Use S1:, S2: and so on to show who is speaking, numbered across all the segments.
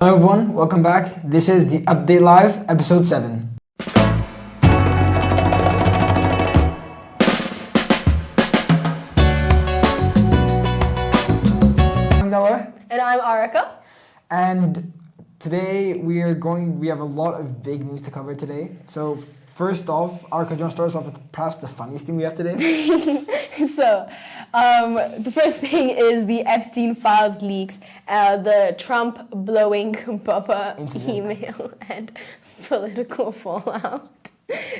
S1: Hello everyone, welcome back. This is the Update Live, episode 7. I'm Noah.
S2: And I'm Aarika.
S1: And today we have a lot of big news to cover today. So first off, Aarika, do you want to start us off with perhaps the funniest thing we have today?
S2: The first thing is the Epstein files leaks, the Trump blowing Bubba email and political fallout.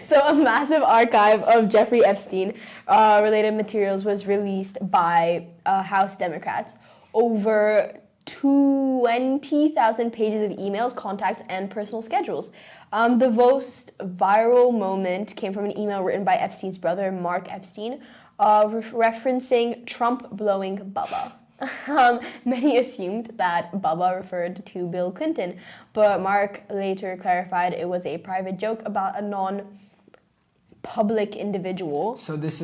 S2: So a massive archive of Jeffrey Epstein related materials was released by House Democrats. Over 20,000 pages of emails, contacts, and personal schedules. The most viral moment came from an email written by Epstein's brother, Mark Epstein, referencing Trump blowing Bubba. Many assumed that Bubba referred to Bill Clinton, but Mark later clarified it was a private joke about a non-public individual.
S1: So this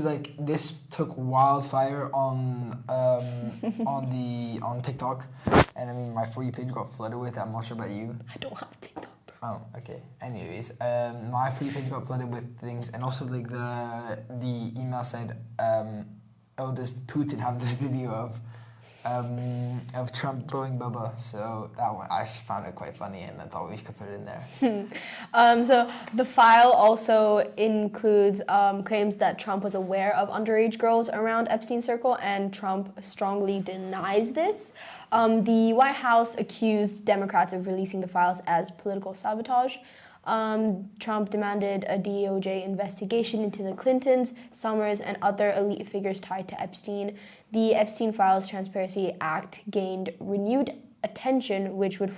S1: took wildfire on TikTok, and I mean my For You page got flooded with it. I'm not sure about you.
S2: I don't have TikTok.
S1: Oh, okay. Anyways, my For You page got flooded with things, and also like the email said, "Oh, does Putin have the video of Trump blowing Bubba?" So that one I just found it quite funny, and I thought we could put it in there.
S2: So the file also includes claims that Trump was aware of underage girls around Epstein's circle, and Trump strongly denies this. The White House accused Democrats of releasing the files as political sabotage. Trump demanded a DOJ investigation into the Clintons, Summers, and other elite figures tied to Epstein. The Epstein Files Transparency Act gained renewed attention, which would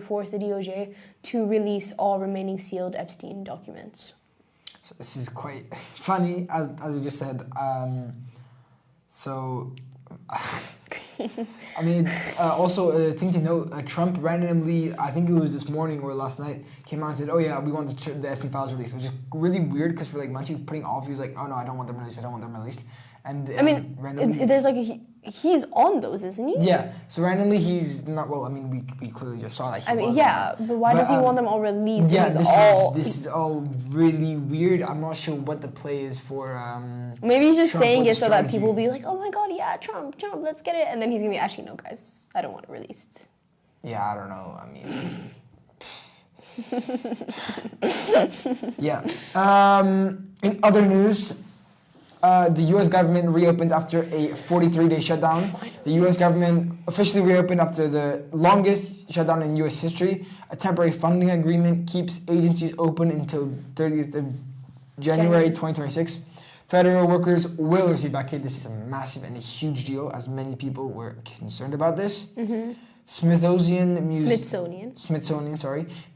S2: force the DOJ to release all remaining sealed Epstein documents.
S1: So this is quite funny, as we just said. I mean, also a thing to note, Trump randomly, I think it was this morning or last night, came out and said, "Oh yeah, we want the Epstein files released," which is really weird because for like months he was putting off. He was like, "Oh no, I don't want them released. I don't want them released." And
S2: I mean,
S1: randomly,
S2: there's like he's on those, isn't he?
S1: Yeah. So randomly he's not. Well, I mean, we clearly just saw that.
S2: But why does he want them all released?
S1: Yeah, this is all really weird. I'm not sure what the play is for.
S2: Maybe he's just
S1: Trump
S2: saying it so
S1: strategy.
S2: that people will be like, "Oh my God, yeah, Trump, let's get it," and then he's gonna be, "Actually, no, guys, I don't want it released."
S1: Yeah, I don't know. I mean. Yeah. In other news, the U.S. government reopens after a 43-day shutdown. The U.S. government officially reopened after the longest shutdown in U.S. history. A temporary funding agreement keeps agencies open until 30th of January 2026. Federal workers will receive back pay. This is a massive and a huge deal, as many people were concerned about this.
S2: Mm-hmm.
S1: Smithsonian,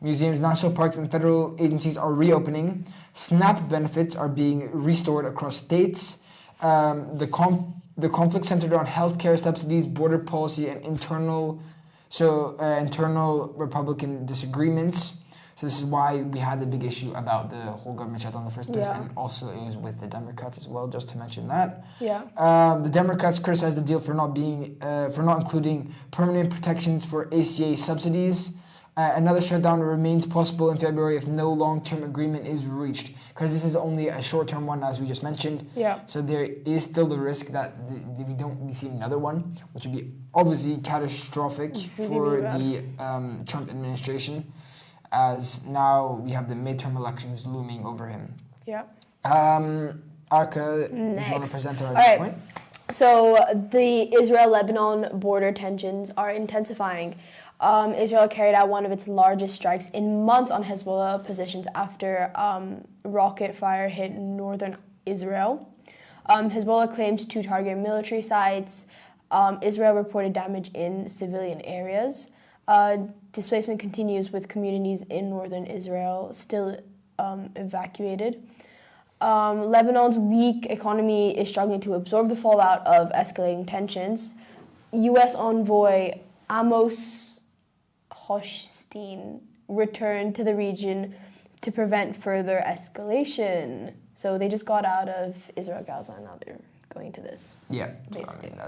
S1: museums, national parks, and federal agencies are reopening. SNAP benefits are being restored across states. The conflict centered on healthcare subsidies, border policy, and internal Republican disagreements. So this is why we had the big issue about the whole government shutdown in the first place, and also it was with the Democrats as well. Just to mention that.
S2: Yeah.
S1: The Democrats criticized the deal for not including permanent protections for ACA subsidies. Another shutdown remains possible in February if no long-term agreement is reached, because this is only a short-term one, as we just mentioned.
S2: Yeah.
S1: So there is still the risk that we see another one, which would be obviously catastrophic for the Trump administration, as now we have the midterm elections looming over him.
S2: Yeah.
S1: Aarika, do you want to present our next point?
S2: So the Israel-Lebanon border tensions are intensifying. Israel carried out one of its largest strikes in months on Hezbollah positions after rocket fire hit northern Israel. Hezbollah claimed to target military sites. Israel reported damage in civilian areas. Displacement continues with communities in northern Israel still evacuated. Lebanon's weak economy is struggling to absorb the fallout of escalating tensions. U.S. envoy Amos Hochstein returned to the region to prevent further escalation. So they just got out of Israel-Gaza and now they're going to this.
S1: Yeah, so, I mean,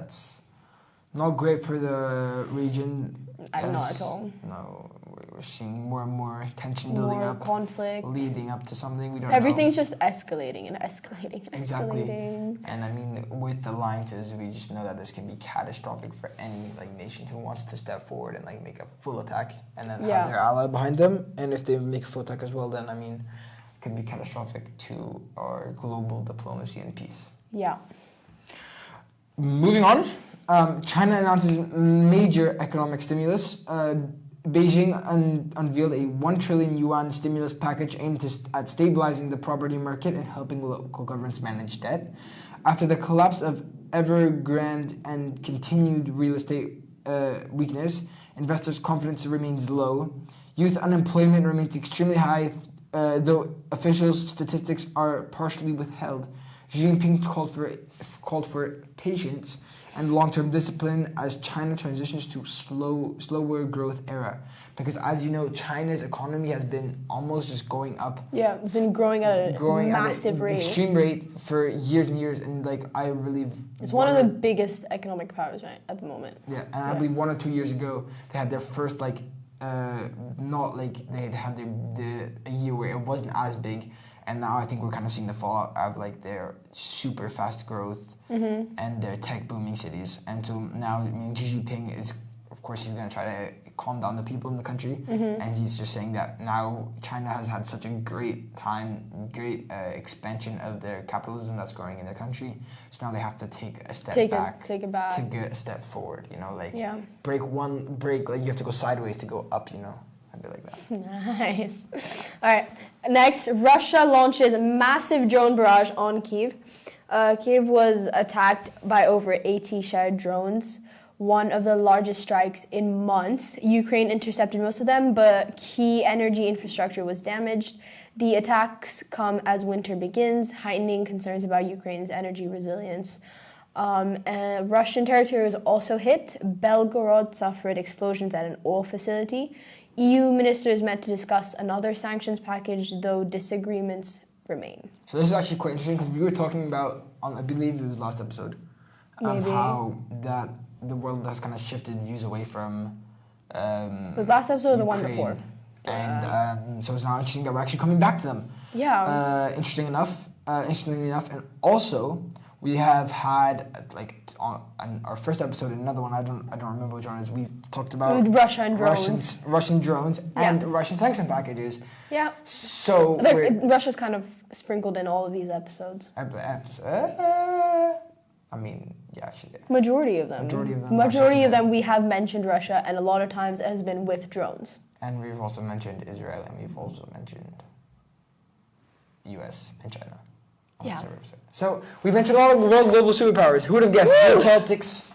S1: Not great for the region.
S2: Not at all.
S1: No, we're seeing more and more tension building
S2: More
S1: up,
S2: conflict,
S1: leading up to something we don't
S2: Everything's
S1: know.
S2: just escalating and escalating and
S1: Exactly.
S2: escalating.
S1: And I mean, with alliances, we just know that this can be catastrophic for any like nation who wants to step forward and like make a full attack and then have their ally behind them. And if they make a full attack as well, then I mean, it can be catastrophic to our global diplomacy and peace.
S2: Yeah.
S1: Moving on, China announces major economic stimulus. Beijing unveiled a 1 trillion yuan stimulus package aimed at stabilizing the property market and helping local governments manage debt. After the collapse of Evergrande and continued real estate weakness, investors' confidence remains low. Youth unemployment remains extremely high, though official statistics are partially withheld. Xi Jinping called for patience and long-term discipline as China transitions to slower growth era. Because as you know, China's economy has been almost just going up.
S2: Yeah, it's been growing at a massive rate.
S1: Extreme rate for years and years, and like I believe
S2: it's one of the biggest economic powers right at the moment.
S1: Yeah, and I believe 1 or 2 years ago they had their first not like they had a year where it wasn't as big. And now I think we're kind of seeing the fallout of like their super fast growth and their tech booming cities. And so now, I mean, Xi Jinping is, of course, he's going to try to calm down the people in the country. And he's just saying that now China has had such a great expansion of their capitalism that's growing in their country. So now they have to take a step back to get a step forward. You know, like break, like you have to go sideways to go up. You know. I'd be like that.
S2: Nice. All right. Next, Russia launches massive drone barrage on Kyiv. Kyiv was attacked by over 80 shared drones, one of the largest strikes in months. Ukraine intercepted most of them, but key energy infrastructure was damaged. The attacks come as winter begins, heightening concerns about Ukraine's energy resilience. Russian territory was also hit. Belgorod suffered explosions at an oil facility. EU ministers met to discuss another sanctions package, though disagreements remain.
S1: So this is actually quite interesting because we were talking about, I believe it was last episode, how that the world has kind of shifted views away from
S2: was last episode or the one before?
S1: And so it's now interesting that we're actually coming back to them.
S2: Yeah.
S1: Interestingly enough, and also we have had on our first episode, another one I don't remember which one is. We talked about
S2: Russia and drones,
S1: Russian drones, and Russian sanction packages.
S2: Yeah.
S1: So
S2: Russia's kind of sprinkled in all of these episodes.
S1: I mean, yeah, actually. Yeah.
S2: Majority of them. Majority of them we have mentioned Russia, and a lot of times it has been with drones.
S1: And we've also mentioned Israel, and we've also mentioned US and China.
S2: Yeah.
S1: So we mentioned a lot of world global superpowers. Who would have guessed? Geopolitics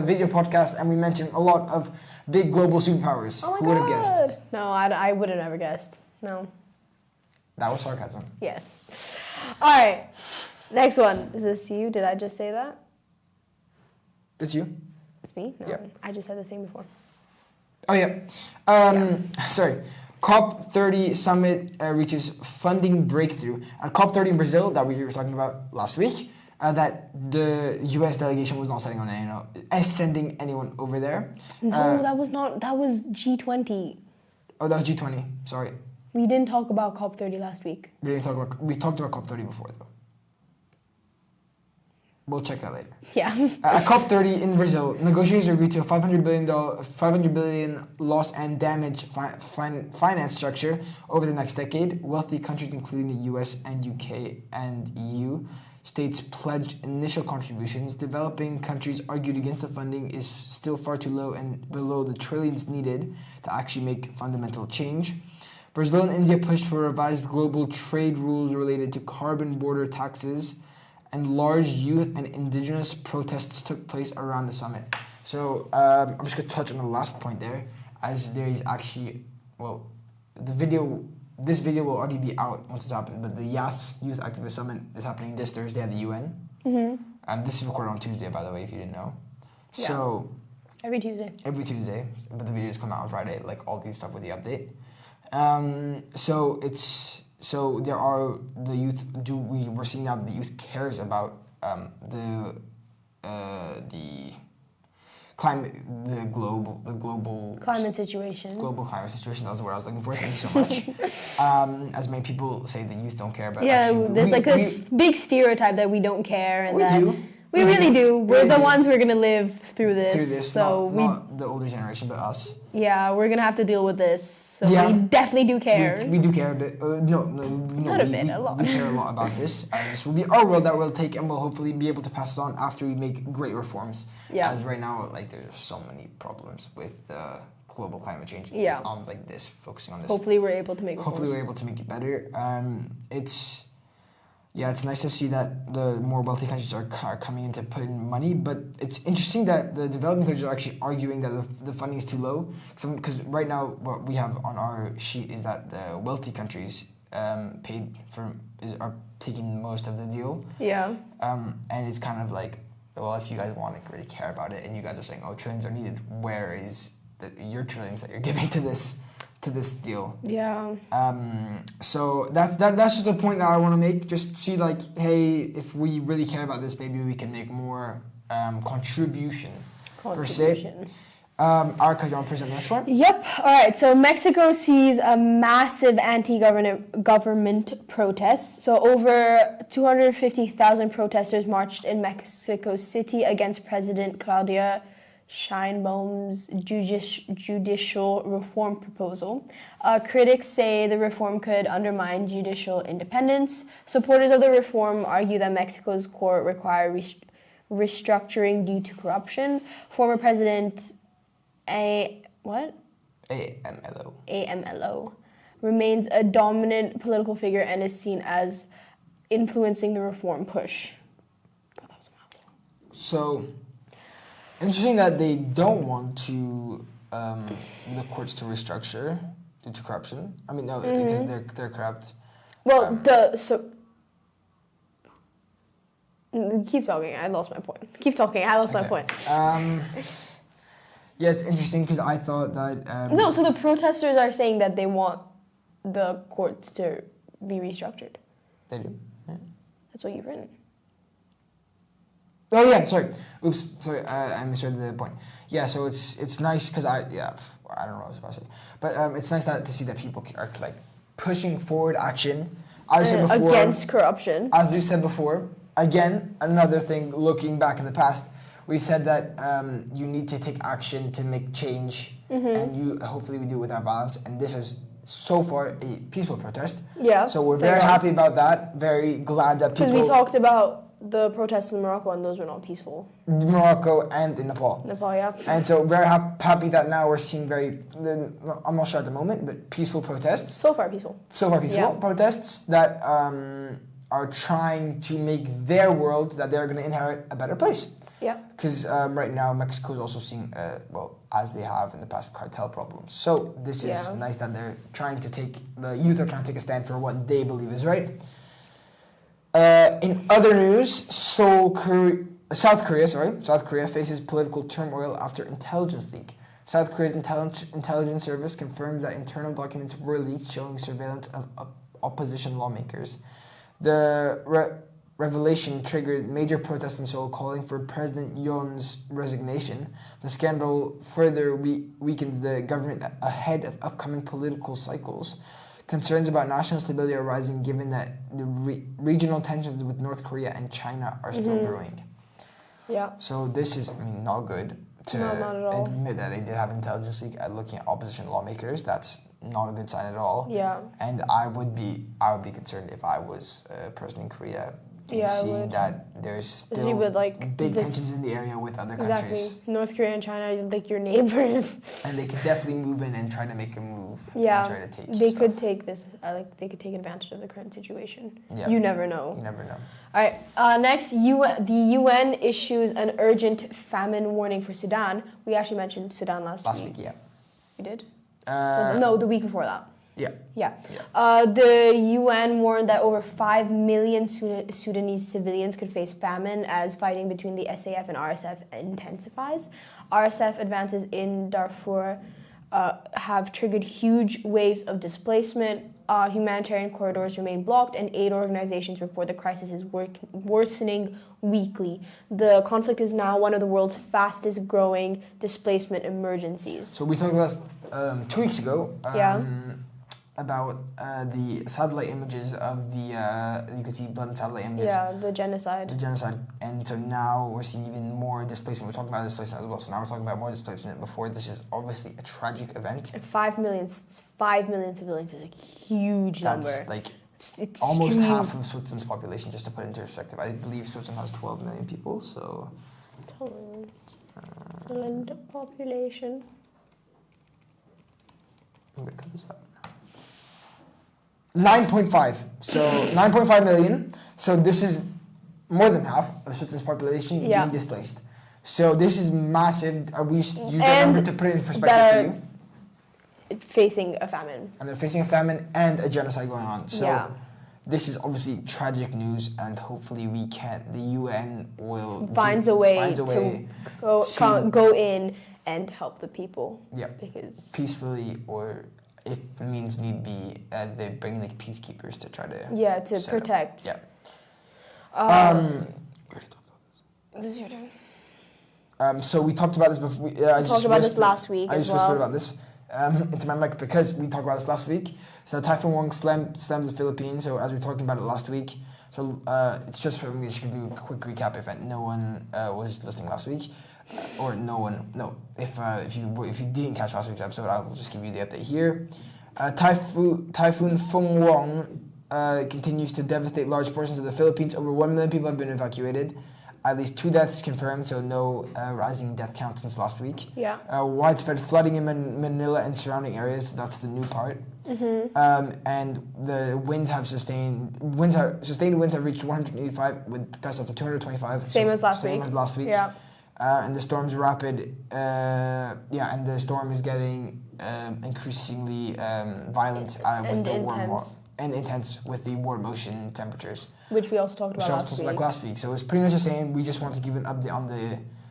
S1: video podcast, and we mentioned a lot of big global superpowers.
S2: Oh my
S1: Who would have guessed?
S2: No, I would have never guessed. No.
S1: That was sarcasm.
S2: Yes. All right. Next one. Is this you? Did I just say that?
S1: It's you.
S2: It's me? No.
S1: Yeah.
S2: I just said the thing before.
S1: Oh yeah. Sorry. COP30 summit reaches funding breakthrough. At COP30 in Brazil, that we were talking about last week, that the U.S. delegation was not sending anyone over there.
S2: No, that was not. That was G20.
S1: Oh, that was G20. Sorry.
S2: We didn't talk about COP30 last week.
S1: We talked about COP30 before, though. We'll check that later.
S2: Yeah.
S1: At COP30 in Brazil, negotiators agreed to a $500 billion loss and damage finance structure over the next decade. Wealthy countries, including the US and UK and EU, states pledged initial contributions. Developing countries argued against the funding is still far too low and below the trillions needed to actually make fundamental change. Brazil and India pushed for revised global trade rules related to carbon border taxes, and large youth and indigenous protests took place around the summit. So I'm just going to touch on the last point there, as there is actually, this video will already be out once it's happened, but the YAS Youth Activist Summit is happening this Thursday at the UN. Mm-hmm. This is recorded on Tuesday, by the way, if you didn't know.
S2: Yeah.
S1: So
S2: Every Tuesday,
S1: but the videos come out on Friday, like all these stuff with the update. So there are the youth. We're seeing now the youth cares about the the global
S2: Climate situation.
S1: global climate situation. That was the word I was looking for. Thank you so much. As many people say, the youth don't care, but
S2: Yeah,
S1: actually,
S2: there's like this big stereotype that we don't care, and
S1: we
S2: that
S1: do.
S2: we really do. We're
S1: really
S2: the
S1: do.
S2: ones who are gonna live through this.
S1: Through this,
S2: so
S1: not the older generation, but us.
S2: yeah, we're gonna have to deal with this. So
S1: Yeah.
S2: we definitely do care.
S1: We do care a bit.
S2: Not a bit, a lot.
S1: We care a lot about this. This will be our world that we'll take, and we'll hopefully be able to pass it on after we make great reforms.
S2: Yeah.
S1: As right now, like there's so many problems with global climate change.
S2: Yeah.
S1: On like this, focusing on this.
S2: Hopefully we're able to make
S1: Hopefully
S2: reforms.
S1: we're able to make it better. It's nice to see that the more wealthy countries are coming in to put in money, but it's interesting that the developing countries are actually arguing that the funding is too low. Because right now, what we have on our sheet is that the wealthy countries are taking most of the deal.
S2: Yeah.
S1: And it's kind of like, well, if you guys want to really care about it, and you guys are saying, oh, trillions are needed, where is your trillions that you're giving to this deal?
S2: Yeah.
S1: So that's just a point that I want to make. Just see like, hey, if we really care about this, maybe we can make more contribution per se. Aarika, do you want to present the next one?
S2: Yep. All right. So Mexico sees a massive anti-government protest. So over 250,000 protesters marched in Mexico City against President Claudia Sheinbaum's judicial reform proposal. Critics say the reform could undermine judicial independence. Supporters of the reform argue that Mexico's court require restructuring due to corruption. Former President AMLO remains a dominant political figure and is seen as influencing the reform push. God, that was a mouthful.
S1: So, interesting that they don't want to the courts to restructure due to corruption. I mean, no, because they're corrupt.
S2: Well, keep talking. I lost my point. Keep talking. I lost my point.
S1: Yeah, it's interesting because I thought that...
S2: No, so the protesters are saying that they want the courts to be restructured.
S1: They do. Yeah.
S2: That's what you've written.
S1: Oh yeah, sorry. Oops, sorry. I misread the point. Yeah, so it's nice because I don't know what I was about to say, but it's nice to see that people are like pushing forward action. As I said before,
S2: against corruption.
S1: As we said before, again, another thing. Looking back in the past, we said that you need to take action to make change, and hopefully we do it without violence. And this is so far a peaceful protest.
S2: Yeah.
S1: So we're very happy about that. Very glad that people.
S2: Because we talked about the protests in Morocco, and those were not peaceful.
S1: Morocco and in Nepal.
S2: Nepal, yeah.
S1: And so very happy that now we're seeing I'm not sure at the moment, but peaceful protests.
S2: So far peaceful.
S1: Protests that are trying to make their world that they're going to inherit a better place.
S2: Yeah.
S1: Because right now Mexico is also seeing, as they have in the past, cartel problems. So this is nice that the youth are trying to take a stand for what they believe is right. In other news, South Korea faces political turmoil after intelligence leak. South Korea's intelligence service confirms that internal documents were leaked showing surveillance of opposition lawmakers. The revelation triggered major protests in Seoul, calling for President Yoon's resignation. The scandal further weakens the government ahead of upcoming political cycles. Concerns about national stability are rising given that the regional tensions with North Korea and China are still brewing. Yeah. So this is, not good to admit that they did have intelligence leak at looking at opposition lawmakers. That's not a good sign at all. Yeah. And I would be concerned if I was a person in Korea. See that there's still big tensions in the area with other countries.
S2: Exactly. North Korea and China are like your neighbors.
S1: And they could definitely move in and try to make a move.
S2: Yeah.
S1: And try to take
S2: they could take this, they could take advantage of the current situation.
S1: Yeah.
S2: You never know.
S1: You never know.
S2: All right. Next, the UN issues an urgent famine warning for Sudan. We actually mentioned Sudan last week. Yeah. We did? No, the week before that. Yeah. The UN warned that over 5 million Sudanese civilians could face famine as fighting between the SAF and RSF intensifies. RSF advances in Darfur have triggered huge waves of displacement. Humanitarian corridors remain blocked, and aid organizations report the crisis is worsening weekly. The conflict is now one of the world's fastest growing displacement emergencies.
S1: So we talked about 2 weeks ago about the satellite images of the, you could see blood and satellite images.
S2: Yeah, the genocide.
S1: And so now we're seeing even more displacement. We're talking about displacement as well. So now we're talking about more displacement before. This is obviously a tragic event.
S2: And 5 million civilians is a huge number.
S1: That's like almost half of Switzerland's population, just to put it into perspective. I believe Switzerland has 12 million people, so...
S2: Switzerland population.
S1: I'm going to cut this out. 9.5. So 9.5 million. So this is more than half of Switzerland's population being displaced. So this is massive. We use that number to put it in perspective for you.
S2: Facing a famine.
S1: And they're facing a famine and a genocide going on. So this is obviously tragic news, and hopefully the UN will
S2: finds a way to go in and help the people.
S1: Yeah.
S2: Because
S1: peacefully, or if it means need be, they bring like peacekeepers to try to
S2: to protect.
S1: Yeah.
S2: We already talked about this. This is your turn.
S1: So we talked about this before.
S2: I talked about this last week.
S1: I just whispered about this into my mic because we talked about this last week. So Typhoon Wong slams the Philippines. So as we were talking about it last week. So it's just for me. Just to do a quick recap if no one was listening last week. If you didn't catch last week's episode, I will just give you the update here. Typhoon Feng Wong continues to devastate large portions of the Philippines. Over 1 million people have been evacuated. At least 2 deaths confirmed, so no rising death count since last week.
S2: Yeah.
S1: Widespread flooding in Manila and surrounding areas. That's the new part. And the winds have sustained winds have reached 185 with gusts up to 225.
S2: Same as last week. Yeah.
S1: And the storm's rapid. And the storm is getting increasingly violent with the warm and intense with the warm ocean temperatures.
S2: Which we also talked about
S1: last week. So it's pretty much the same. We just want to give an update on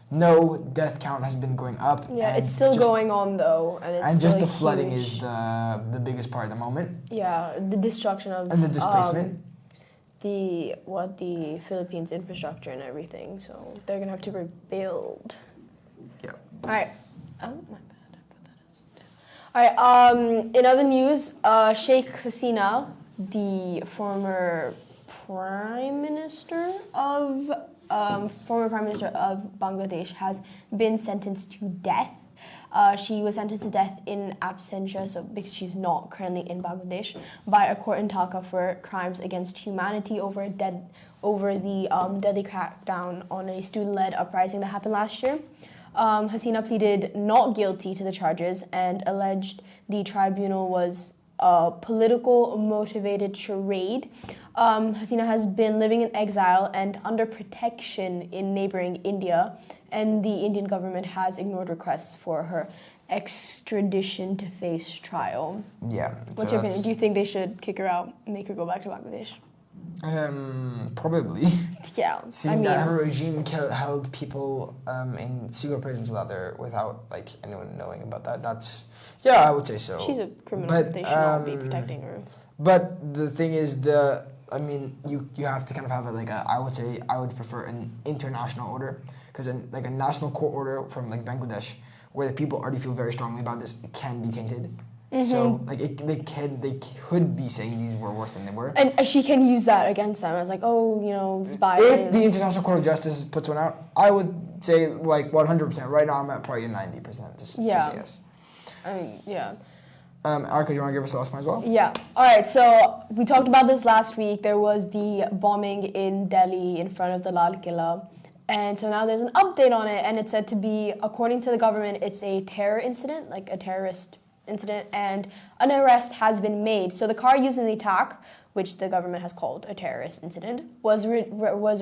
S1: no death count has been going up.
S2: Yeah, it's still going on though.
S1: And just the flooding is the biggest part at the moment.
S2: Yeah, the destruction of...
S1: And the displacement.
S2: The Philippines infrastructure and everything. So they're going to have to rebuild.
S1: Yeah.
S2: All right. Oh, my bad. I put that as... All right. In other news, Sheikh Hasina, the former Prime Minister of Bangladesh, has been sentenced to death. She was sentenced to death in absentia, so because she's not currently in Bangladesh, by a court in Dhaka for crimes against humanity over the deadly crackdown on a student-led uprising that happened last year. Hasina pleaded not guilty to the charges and alleged the tribunal was a political motivated charade. Hasina has been living in exile and under protection in neighboring India, and the Indian government has ignored requests for her extradition to face trial.
S1: Yeah.
S2: What's your opinion? Do you think they should kick her out and make her go back to Bangladesh?
S1: Probably.
S2: Yeah.
S1: Seeing that her regime held people in secret prisons without like anyone knowing about that. That's I would say so.
S2: She's a criminal. But they should not be protecting her.
S1: But the thing is, you have to kind of have I would prefer an international order, because a national court order from like Bangladesh, where the people already feel very strongly about this, it can be tainted. Mm-hmm. So they could be saying these were worse than they were,
S2: and she can use that against them as this bias.
S1: If the International Court of Justice puts one out, I would say 100%. Right now I'm at probably 90%. Just say yes. Aarika, do you want to give us the last one as well?
S2: Yeah. All right. So we talked about this last week. There was the bombing in Delhi in front of the Lal Killa. And so now there's an update on it. And it's said to be, according to the government, it's a terror incident, like a terrorist incident. And an arrest has been made. So the car used in the attack, which the government has called a terrorist incident, was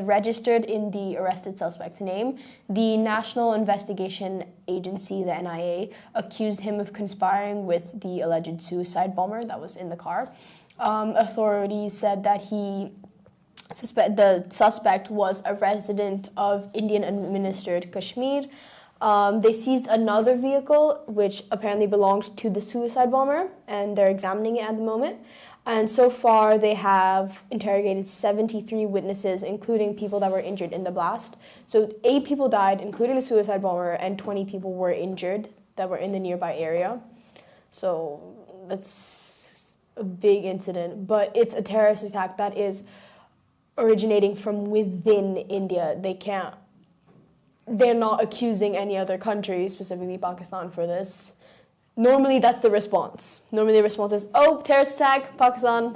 S2: registered in the arrested suspect's name. The National Investigation Agency, the NIA, accused him of conspiring with the alleged suicide bomber that was in the car. Authorities said that the suspect was a resident of Indian-administered Kashmir. They seized another vehicle, which apparently belonged to the suicide bomber, and they're examining it at the moment. And so far, they have interrogated 73 witnesses, including people that were injured in the blast. So 8 people died, including the suicide bomber, and 20 people were injured that were in the nearby area. So that's a big incident. But it's a terrorist attack that is originating from within India. They're not accusing any other country, specifically Pakistan, for this. Normally, that's the response. Normally, the response is, oh, terrorist attack, Pakistan.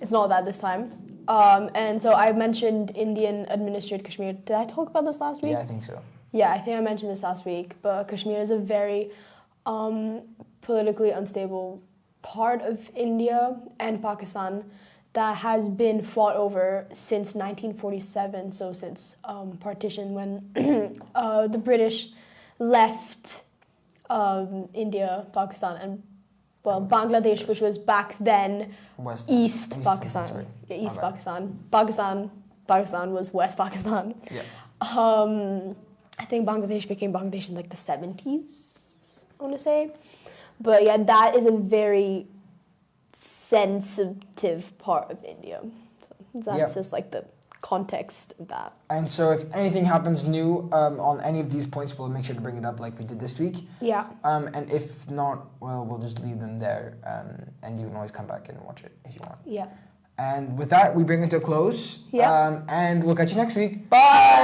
S2: It's not that this time. And so I mentioned Indian-administered Kashmir. Did I talk about this last week?
S1: Yeah, I think so.
S2: Yeah, I think I mentioned this last week. But Kashmir is a very politically unstable part of India and Pakistan that has been fought over since 1947, so since partition, when the British left India, Pakistan, and Bangladesh, which was back then East Pakistan. East Pakistan. Pakistan was West Pakistan.
S1: Yeah.
S2: I think Bangladesh became Bangladesh in like the 70s, I want to say. But yeah, that is a very sensitive part of India. So that's just like the context of that.
S1: And so if anything happens new on any of these points, we'll make sure to bring it up like we did this week.
S2: Yeah.
S1: And if not, well, we'll just leave them there, and you can always come back and watch it if you want.
S2: Yeah.
S1: And with that, we bring it to a close.
S2: Yeah.
S1: And we'll catch you next week. Bye!